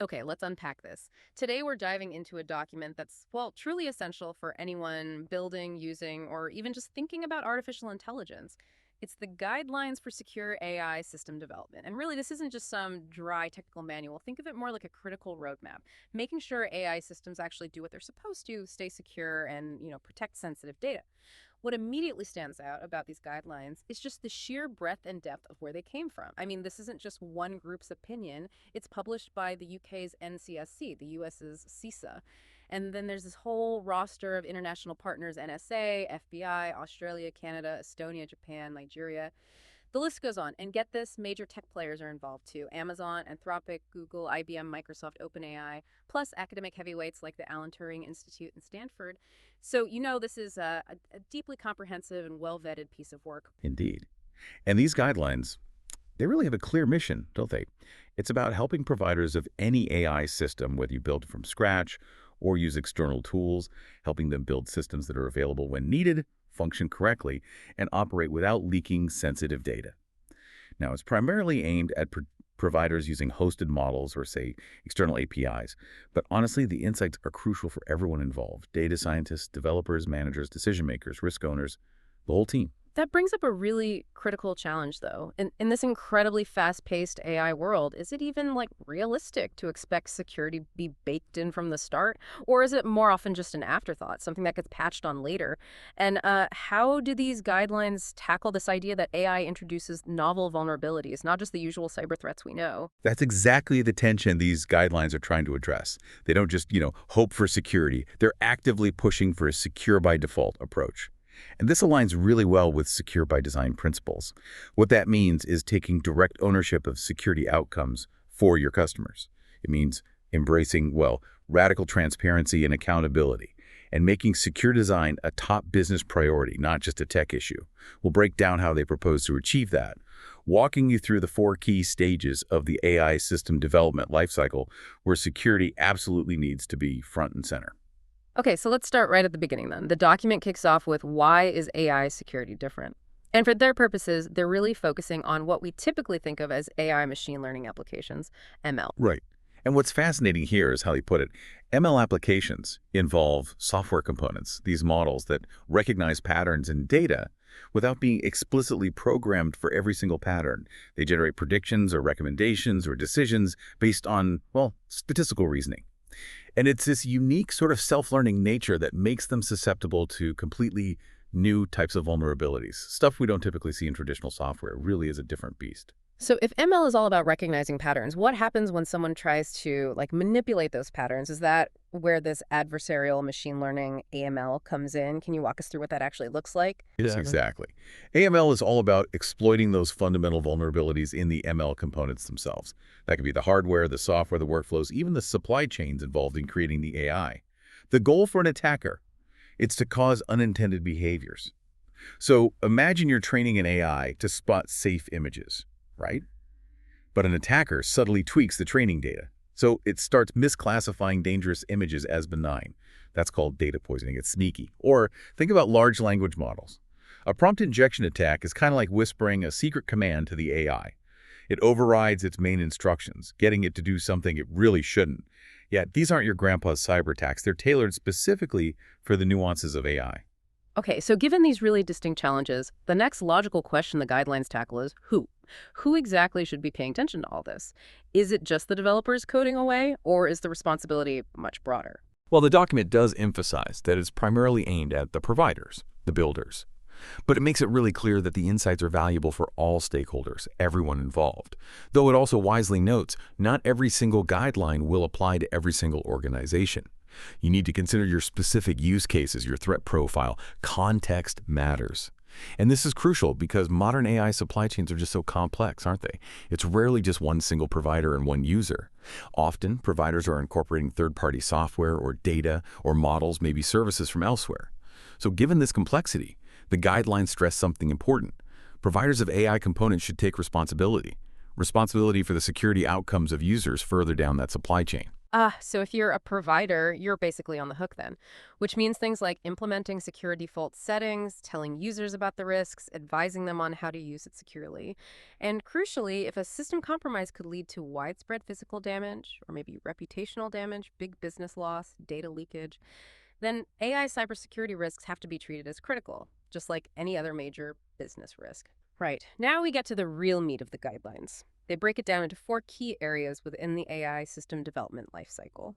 Okay, let's unpack this. Today, we're diving into a document that's, well, truly essential for anyone building, using, or even just thinking about artificial intelligence. It's the Guidelines for Secure AI System Development. And really, this isn't just some dry technical manual. Think of it more like a critical roadmap, making sure AI systems actually do what they're supposed to, stay secure, and, protect sensitive data. What immediately stands out about these guidelines is just the sheer breadth and depth of where they came from. I mean, this isn't just one group's opinion. It's published by the UK's NCSC, the US's CISA. And then there's this whole roster of international partners: NSA, FBI, Australia, Canada, Estonia, Japan, Nigeria. The list goes on. And get this, major tech players are involved too: Amazon, Anthropic, Google, IBM, Microsoft, OpenAI, plus academic heavyweights like the Alan Turing Institute and Stanford. So, this is a deeply comprehensive and well vetted piece of work. Indeed. And these guidelines, they really have a clear mission, don't they? It's about helping providers of any AI system, whether you build it from scratch or use external tools, helping them build systems that are available when needed, function correctly, and operate without leaking sensitive data. Now, it's primarily aimed at providers using hosted models or, say, external APIs. But honestly, the insights are crucial for everyone involved: data scientists, developers, managers, decision makers, risk owners, the whole team. That brings up a really critical challenge, though. In this incredibly fast-paced AI world, is it even realistic to expect security to be baked in from the start, or is it more often just an afterthought, something that gets patched on later? And how do these guidelines tackle this idea that AI introduces novel vulnerabilities, not just the usual cyber threats we know? That's exactly the tension these guidelines are trying to address. They don't just, hope for security. They're actively pushing for a secure by default approach. And this aligns really well with secure by design principles. What that means is taking direct ownership of security outcomes for your customers. It means embracing, well, radical transparency and accountability, and making secure design a top business priority, not just a tech issue. We'll break down how they propose to achieve that, walking you through the 4 key stages of the AI system development lifecycle where security absolutely needs to be front and center. Okay, so let's start right at the beginning then. The document kicks off with, why is AI security different? And for their purposes, they're really focusing on what we typically think of as AI machine learning applications, ML. Right. And what's fascinating here is how they put it. ML applications involve software components, these models that recognize patterns in data without being explicitly programmed for every single pattern. They generate predictions or recommendations or decisions based on, well, statistical reasoning. And it's this unique sort of self-learning nature that makes them susceptible to completely new types of vulnerabilities. Stuff we don't typically see in traditional software. It really is a different beast. So if ML is all about recognizing patterns, what happens when someone tries to manipulate those patterns? Is that where this adversarial machine learning AML comes in? Can you walk us through what that actually looks like? Yes, exactly. AML is all about exploiting those fundamental vulnerabilities in the ML components themselves. That could be the hardware, the software, the workflows, even the supply chains involved in creating the AI. The goal for an attacker, it's to cause unintended behaviors. So imagine you're training an AI to spot safe images, right? But an attacker subtly tweaks the training data. So it starts misclassifying dangerous images as benign. That's called data poisoning. It's sneaky. Or think about large language models. A prompt injection attack is kind of like whispering a secret command to the AI. It overrides its main instructions, getting it to do something it really shouldn't. Yet these aren't your grandpa's cyber attacks. They're tailored specifically for the nuances of AI. Okay, so given these really distinct challenges, the next logical question the guidelines tackle is who? Who exactly should be paying attention to all this? Is it just the developers coding away, or is the responsibility much broader? Well, the document does emphasize that it's primarily aimed at the providers, the builders. But it makes it really clear that the insights are valuable for all stakeholders, everyone involved. Though it also wisely notes, not every single guideline will apply to every single organization. You need to consider your specific use cases, your threat profile. Context matters. And this is crucial because modern AI supply chains are just so complex, aren't they? It's rarely just one single provider and one user. Often, providers are incorporating third-party software or data or models, maybe services from elsewhere. So given this complexity, the guidelines stress something important. Providers of AI components should take responsibility for the security outcomes of users further down that supply chain. So if you're a provider, you're basically on the hook then, which means things like implementing secure default settings, telling users about the risks, advising them on how to use it securely. And crucially, if a system compromise could lead to widespread physical damage, or maybe reputational damage, big business loss, data leakage, then AI cybersecurity risks have to be treated as critical, just like any other major business risk. Right. Now we get to the real meat of the guidelines. They break it down into four key areas within the AI system development lifecycle.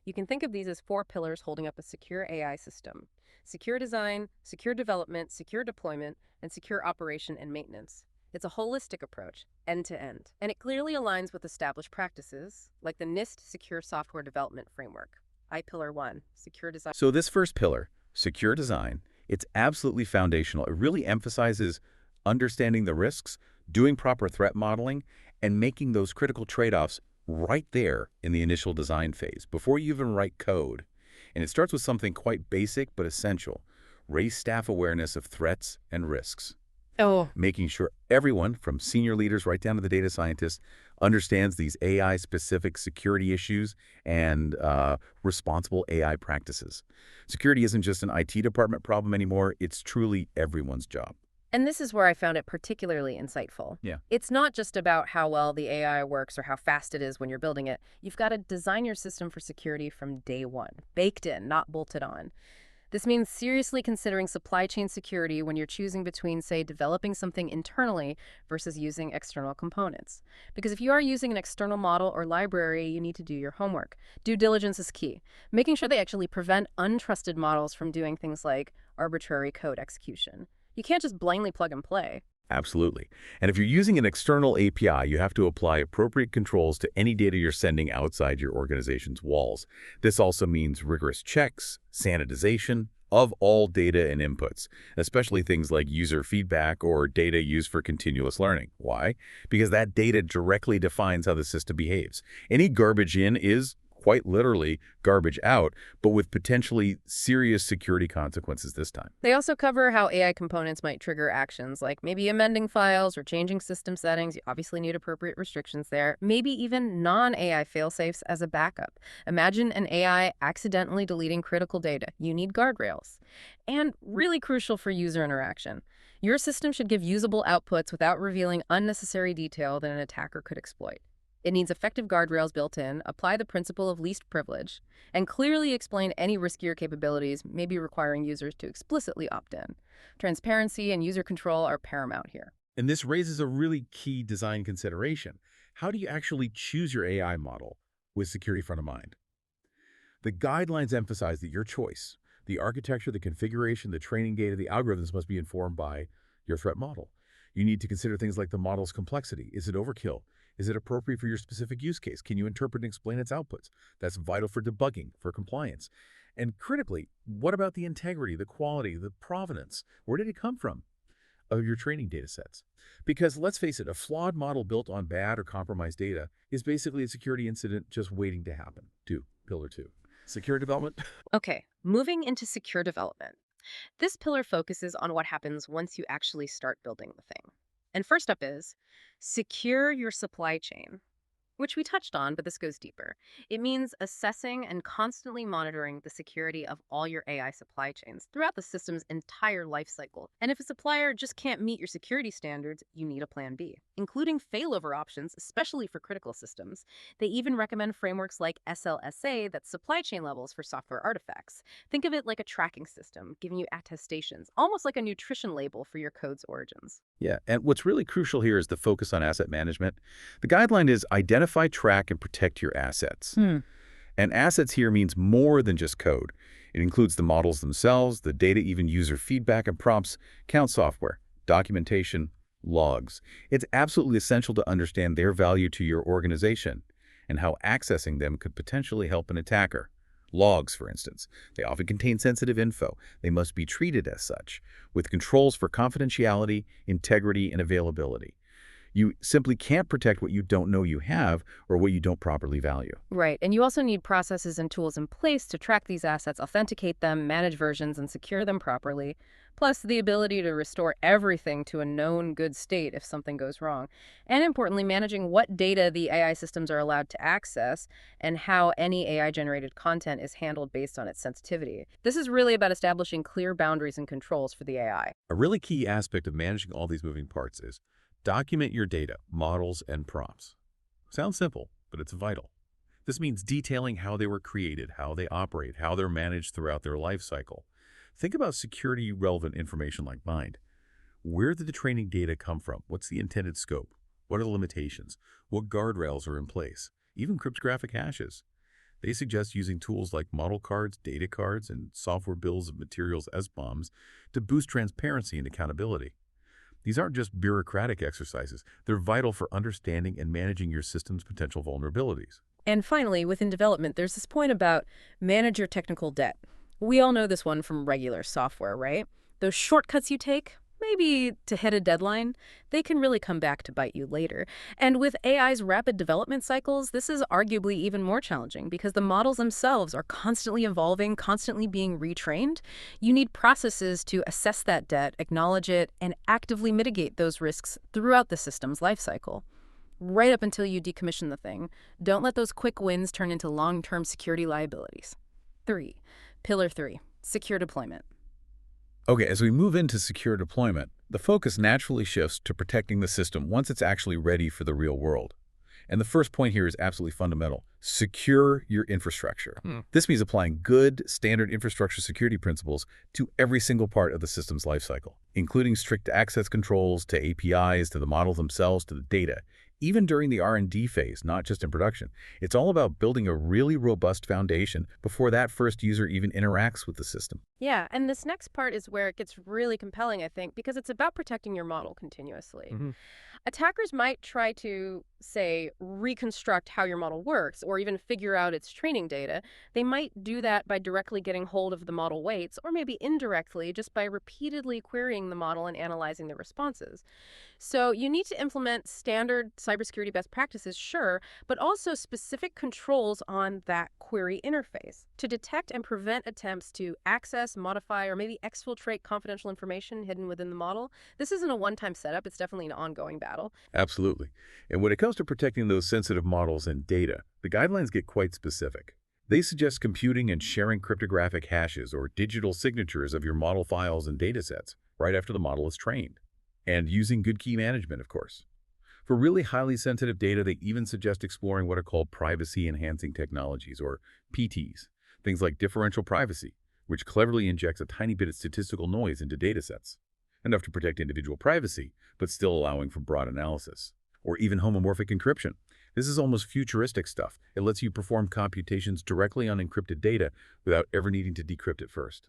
You can think of these as four pillars holding up a secure AI system: secure design, secure development, secure deployment, and secure operation and maintenance. It's a holistic approach, end to end, and it clearly aligns with established practices, like the NIST Secure Software Development Framework. I Pillar 1, Secure Design. So this first pillar, secure design, it's absolutely foundational. It really emphasizes understanding the risks, doing proper threat modeling, and making those critical trade-offs right there in the initial design phase, before you even write code. And it starts with something quite basic but essential: raise staff awareness of threats and risks, Oh, making sure everyone, from senior leaders right down to the data scientists, understands these AI-specific security issues and responsible AI practices. Security isn't just an IT department problem anymore. It's truly everyone's job. and this is where I found it particularly insightful. Yeah. It's not just about how well the AI works or how fast it is when you're building it. You've got to design your system for security from day one, baked in, not bolted on. This means seriously considering supply chain security when you're choosing between, say, developing something internally versus using external components. Because if you are using an external model or library, you need to do your homework. Due diligence is key, making sure they actually prevent untrusted models from doing things like arbitrary code execution. You can't just blindly plug and play. Absolutely. And if you're using an external API, you have to apply appropriate controls to any data you're sending outside your organization's walls. This also means rigorous checks, sanitization of all data and inputs, especially things like user feedback or data used for continuous learning. Why? Because that data directly defines how the system behaves. Any garbage in is quite literally garbage out, but with potentially serious security consequences this time. They also cover how AI components might trigger actions like maybe amending files or changing system settings. You obviously need appropriate restrictions there. Maybe even non-AI failsafes as a backup. Imagine an AI accidentally deleting critical data. You need guardrails. And really crucial for user interaction, your system should give usable outputs without revealing unnecessary detail that an attacker could exploit. It needs effective guardrails built in, apply the principle of least privilege, and clearly explain any riskier capabilities, maybe requiring users to explicitly opt in. Transparency and user control are paramount here. And this raises a really key design consideration. How do you actually choose your AI model with security front of mind? The guidelines emphasize that your choice, the architecture, the configuration, the training data, the algorithms must be informed by your threat model. You need to consider things like the model's complexity. Is it overkill? Is it appropriate for your specific use case? Can you interpret and explain its outputs? That's vital for debugging, for compliance. And critically, what about the integrity, the quality, the provenance? Where did it come from of your training data sets? Because let's face it, a flawed model built on bad or compromised data is basically a security incident just waiting to happen. Pillar 2. Secure development. Okay, moving into secure development. This pillar focuses on what happens once you actually start building the thing. And first up is secure your supply chain, which we touched on, but this goes deeper. It means assessing and constantly monitoring the security of all your AI supply chains throughout the system's entire life cycle. And if a supplier just can't meet your security standards, you need a plan B, including failover options, especially for critical systems. They even recommend frameworks like SLSA that's supply chain levels for software artifacts. Think of it like a tracking system, giving you attestations, almost like a nutrition label for your code's origins. Yeah, and what's really crucial here is the focus on asset management. The guideline is identify, track, and protect your assets. And assets here means more than just code. It includes the models themselves, the data, even user feedback and prompts, count software, documentation, logs. It's absolutely essential to understand their value to your organization and how accessing them could potentially help an attacker. Logs, for instance, they often contain sensitive info. They must be treated as such, with controls for confidentiality, integrity, and availability. You simply can't protect what you don't know you have or what you don't properly value. Right, and you also need processes and tools in place to track these assets, authenticate them, manage versions, and secure them properly. plus the ability to restore everything to a known good state if something goes wrong, and importantly, managing what data the AI systems are allowed to access and how any AI-generated content is handled based on its sensitivity. This is really about establishing clear boundaries and controls for the AI. A really key aspect of managing all these moving parts is document your data, models, and prompts. Sounds simple, but it's vital. This means detailing how they were created, how they operate, how they're managed throughout their life cycle. Think about security-relevant information like bind. Where did the training data come from? What's the intended scope? What are the limitations? What guardrails are in place? Even cryptographic hashes. They suggest using tools like model cards, data cards, and software bills of materials SBOMs to boost transparency and accountability. These aren't just bureaucratic exercises. They're vital for understanding and managing your system's potential vulnerabilities. And finally, within development, there's this point about manage your technical debt. We all know this one from regular software, right? Those shortcuts you take, maybe to hit a deadline, they can really come back to bite you later. And with AI's rapid development cycles, this is arguably even more challenging because the models themselves are constantly evolving, constantly being retrained. You need processes to assess that debt, acknowledge it, and actively mitigate those risks throughout the system's lifecycle right up until you decommission the thing. Don't let those quick wins turn into long-term security liabilities. 3. Pillar 3. Secure deployment. Okay, as we move into secure deployment, the focus naturally shifts to protecting the system once it's actually ready for the real world. And the first point here is absolutely fundamental. Secure your infrastructure. This means applying good, standard infrastructure security principles to every single part of the system's lifecycle, including strict access controls to APIs, to the models themselves, to the data, even during the R&D phase, not just in production. It's all about building a really robust foundation before that first user even interacts with the system. Yeah, and this next part is where it gets really compelling, I think, because it's about protecting your model continuously. Attackers might try to, say, reconstruct how your model works or even figure out its training data. They might do that by directly getting hold of the model weights or maybe indirectly just by repeatedly querying the model and analyzing the responses. So you need to implement standard cybersecurity best practices, sure, but also specific controls on that query interface to detect and prevent attempts to access, modify, or maybe exfiltrate confidential information hidden within the model. This isn't a one-time setup. It's definitely an ongoing battle. Absolutely. And when it comes to protecting those sensitive models and data, the guidelines get quite specific. They suggest computing and sharing cryptographic hashes or digital signatures of your model files and datasets right after the model is trained. And using good key management, of course. For really highly sensitive data, they even suggest exploring what are called privacy-enhancing technologies, or PTs, things like differential privacy, which cleverly injects a tiny bit of statistical noise into datasets, enough to protect individual privacy, but still allowing for broad analysis. Or even homomorphic encryption. This is almost futuristic stuff. It lets you perform computations directly on encrypted data without ever needing to decrypt it first.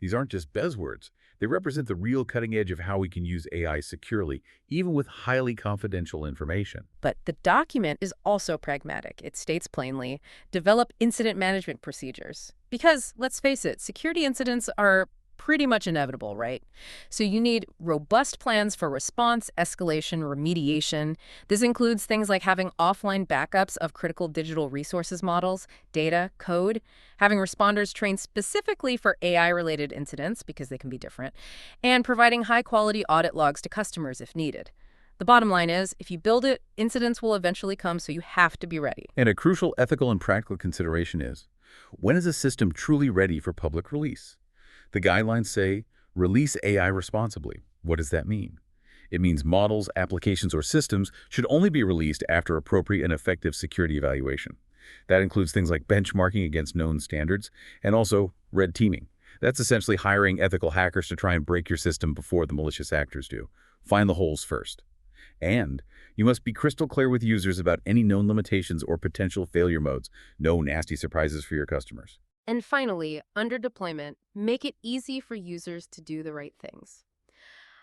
These aren't just buzzwords. They represent the real cutting edge of how we can use AI securely, even with highly confidential information. But the document is also pragmatic. It states plainly, develop incident management procedures. Because, let's face it, security incidents are pretty much inevitable, right? So you need robust plans for response, escalation, remediation. This includes things like having offline backups of critical digital resources models, data, code, having responders trained specifically for AI-related incidents, because they can be different, and providing high-quality audit logs to customers if needed. The bottom line is, if you build it, incidents will eventually come, so you have to be ready. And a crucial ethical and practical consideration is, when is a system truly ready for public release? The guidelines say, release AI responsibly. What does that mean? It means models, applications, or systems should only be released after appropriate and effective security evaluation. That includes things like benchmarking against known standards and also red teaming. That's essentially hiring ethical hackers to try and break your system before the malicious actors do. Find the holes first. And you must be crystal clear with users about any known limitations or potential failure modes. No nasty surprises for your customers. And finally, under deployment, make it easy for users to do the right things.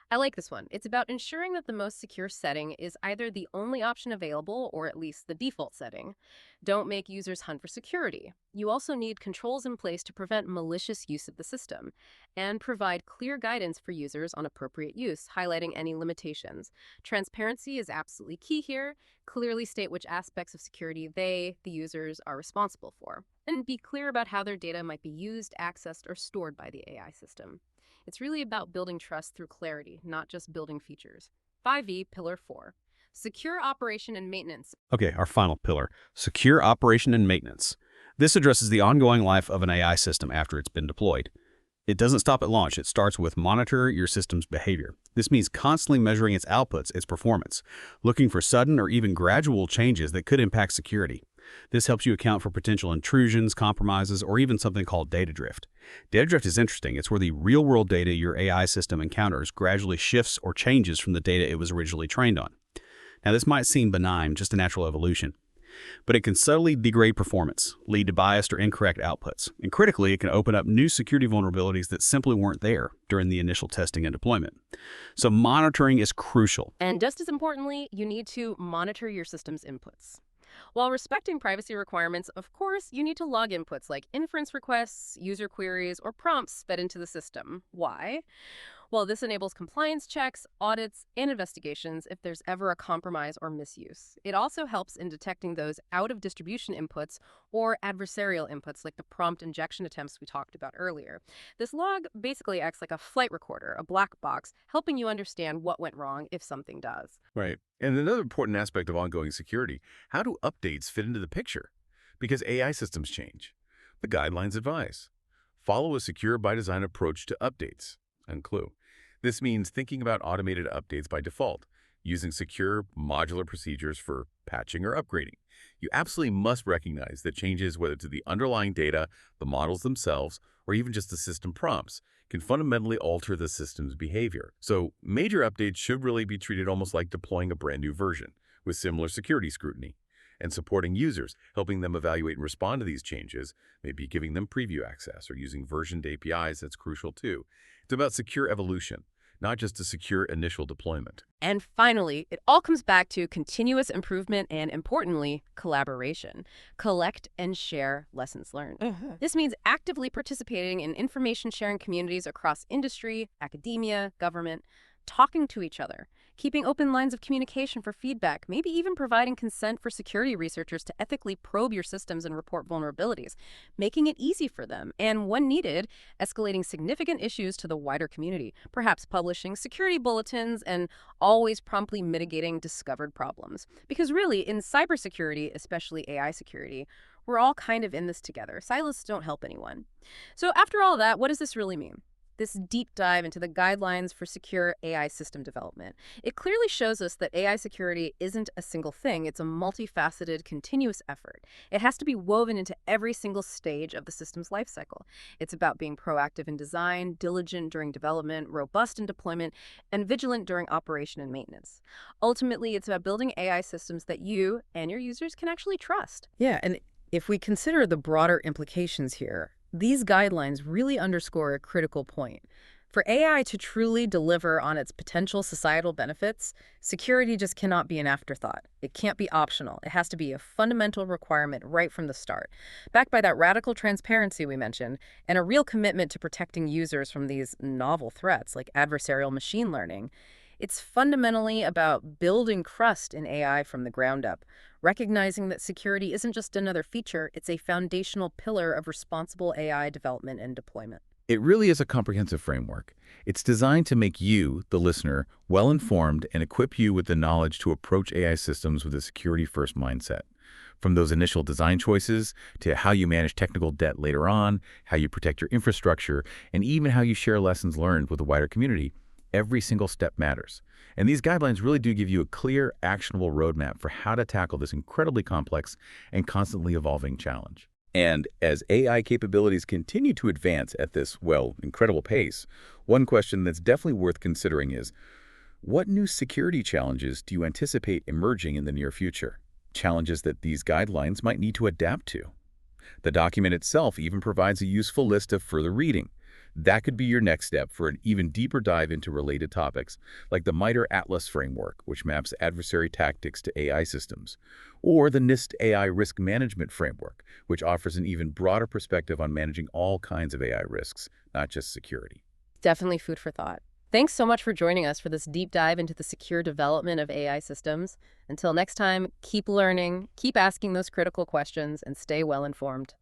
I like this one. It's about ensuring that the most secure setting is either the only option available or at least the default setting. Don't make users hunt for security. You also need controls in place to prevent malicious use of the system and provide clear guidance for users on appropriate use, highlighting any limitations. Transparency is absolutely key here. Clearly state which aspects of security they, the users, are responsible for, and be clear about how their data might be used, accessed, or stored by the AI system. It's really about building trust through clarity, not just building features. 5E, Pillar 4. Secure operation and maintenance. Okay, our final pillar, secure operation and maintenance. This addresses the ongoing life of an AI system after it's been deployed. It doesn't stop at launch. It starts with monitor your system's behavior. This means constantly measuring its outputs, its performance, looking for sudden or even gradual changes that could impact security. This helps you account for potential intrusions, compromises, or even something called data drift. Data drift is interesting. It's where the real-world data your AI system encounters gradually shifts or changes from the data it was originally trained on. Now, this might seem benign, just a natural evolution, but it can subtly degrade performance, lead to biased or incorrect outputs, and critically, it can open up new security vulnerabilities that simply weren't there during the initial testing and deployment. So monitoring is crucial. And just as importantly, you need to monitor your system's inputs. While respecting privacy requirements, of course, you need to log inputs like inference requests, user queries, or prompts fed into the system. Why? Well, this enables compliance checks, audits, and investigations if there's ever a compromise or misuse. It also helps in detecting those out-of-distribution inputs or adversarial inputs like the prompt injection attempts we talked about earlier. This log basically acts like a flight recorder, a black box, helping you understand what went wrong if something does. Right. And another important aspect of ongoing security, how do updates fit into the picture? Because AI systems change. The guidelines advise. Follow a secure by design approach to updates. And clue. This means thinking about automated updates by default, using secure modular procedures for patching or upgrading. You absolutely must recognize that changes, whether to the underlying data, the models themselves, or even just the system prompts, can fundamentally alter the system's behavior. So major updates should really be treated almost like deploying a brand new version, with similar security scrutiny. And supporting users, helping them evaluate and respond to these changes, maybe giving them preview access or using versioned APIs, that's crucial too. It's about secure evolution, not just a secure initial deployment. And finally, it all comes back to continuous improvement and, importantly, collaboration. Collect and share lessons learned. This means actively participating in information sharing communities across industry, academia, government, talking to each other, keeping open lines of communication for feedback, maybe even providing consent for security researchers to ethically probe your systems and report vulnerabilities, making it easy for them, and when needed, escalating significant issues to the wider community, perhaps publishing security bulletins and always promptly mitigating discovered problems. Because really, in cybersecurity, especially AI security, we're all kind of in this together. Silos don't help anyone. So after all that, what does this really mean? This deep dive into the guidelines for secure AI system development. It clearly shows us that AI security isn't a single thing. It's a multifaceted, continuous effort. It has to be woven into every single stage of the system's lifecycle. It's about being proactive in design, diligent during development, robust in deployment, and vigilant during operation and maintenance. Ultimately, it's about building AI systems that you and your users can actually trust. Yeah, and if we consider the broader implications here, these guidelines really underscore a critical point. For AI to truly deliver on its potential societal benefits, security just cannot be an afterthought. It can't be optional. It has to be a fundamental requirement right from the start, backed by that radical transparency we mentioned, and a real commitment to protecting users from these novel threats like adversarial machine learning. It's fundamentally about building trust in AI from the ground up, recognizing that security isn't just another feature, it's a foundational pillar of responsible AI development and deployment. It really is a comprehensive framework. It's designed to make you, the listener, well-informed and equip you with the knowledge to approach AI systems with a security-first mindset. From those initial design choices to how you manage technical debt later on, how you protect your infrastructure, and even how you share lessons learned with the wider community, every single step matters. And these guidelines really do give you a clear, actionable roadmap for how to tackle this incredibly complex and constantly evolving challenge. And as AI capabilities continue to advance at this, well, incredible pace, one question that's definitely worth considering is, what new security challenges do you anticipate emerging in the near future? Challenges that these guidelines might need to adapt to. The document itself even provides a useful list of further reading. That could be your next step for an even deeper dive into related topics, like the MITRE Atlas framework, which maps adversary tactics to AI systems, or the NIST AI Risk Management Framework, which offers an even broader perspective on managing all kinds of AI risks, not just security. Definitely food for thought. Thanks so much for joining us for this deep dive into the secure development of AI systems. Until next time, keep learning, keep asking those critical questions, and stay well informed.